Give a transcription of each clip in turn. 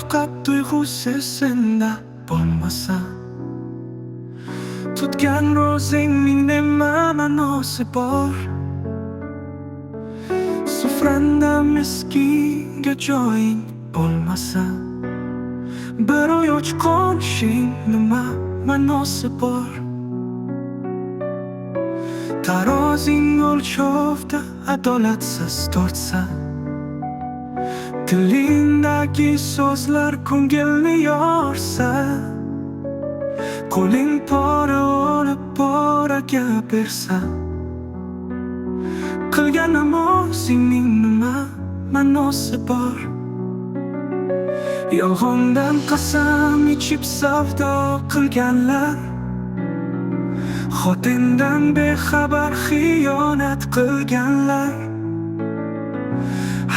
shafqat tuyg'usi senda bo'lmasa, tutgan ro'zingning nima ma'nosi bor? Sufranda miskinga joying bo'lmasa, bir oy och qolishing nima ma'nosi bor? Tarozing o'lchovda adolatsiz tortsa, tilingdagi so'zlar ko'ngilni yorsa, qo'ling pora olib poraga bersa, qilgan namozingning nima ma'nosi bor? Yolg'ondan qasam ichib savdo qilganlar, xotindan bexabar xiyonat qilganlar,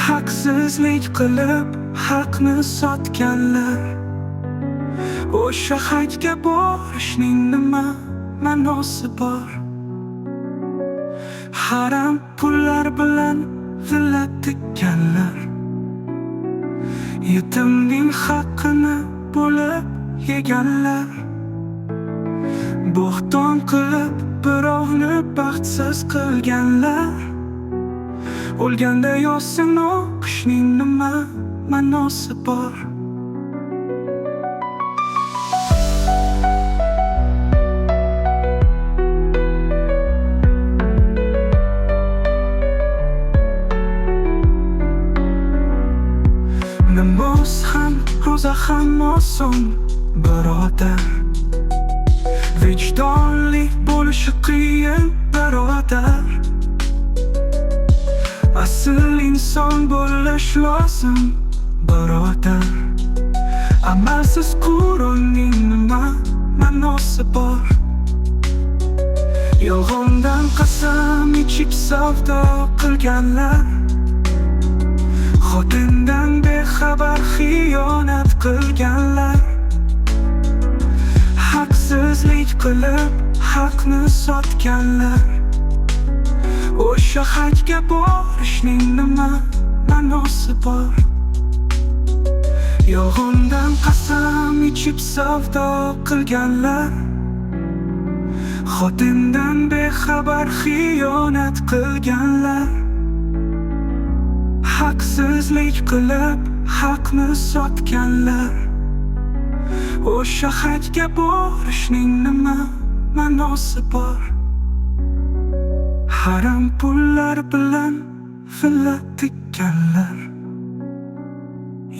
haqsizlik qilib haqni sotganlar, o'sha hajga borishning nima ma'nosi bor? Haram pullar bilan villa tikkanlar, yetimning haqqini bo'lib yeganlar, bo'xton qilib birovni baxtsiz qilganlar, o'lganda yosin o'qishning nima ma'nosi bor? Namoz ham, ro'za ham oson, birodar. Vijdonli bo'lishi qiyin, birodar. Asl inson bo'lish lozim, birodar. Amalsiz Qur'onning nima ma'nosi bor? Yolg'ondan qasam ichib savdo qilganlar, xotindan bexabar xiyonat qilganlar, haqsizlik qilib haqni sotganlar, o'sha hajga borishning nima ma'nosi bor? Yolg'ondan qasam ichib savdo qilganlar, xotindan bexabar xiyonat qilganlar, haqsizlik qilib haqni sotganlar, o'sha hajga borishning nima ma'nosi bor? Haram pullar bilan villa tikkanlar,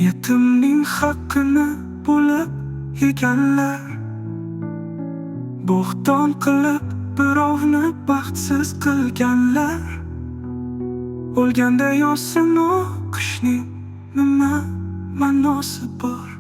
yetimning haqqini bo'lib yeganlar, bo'xton qilib birovni baxtsiz qilganlar, o'lganda yosin o'qishning nima ma'nosi bor?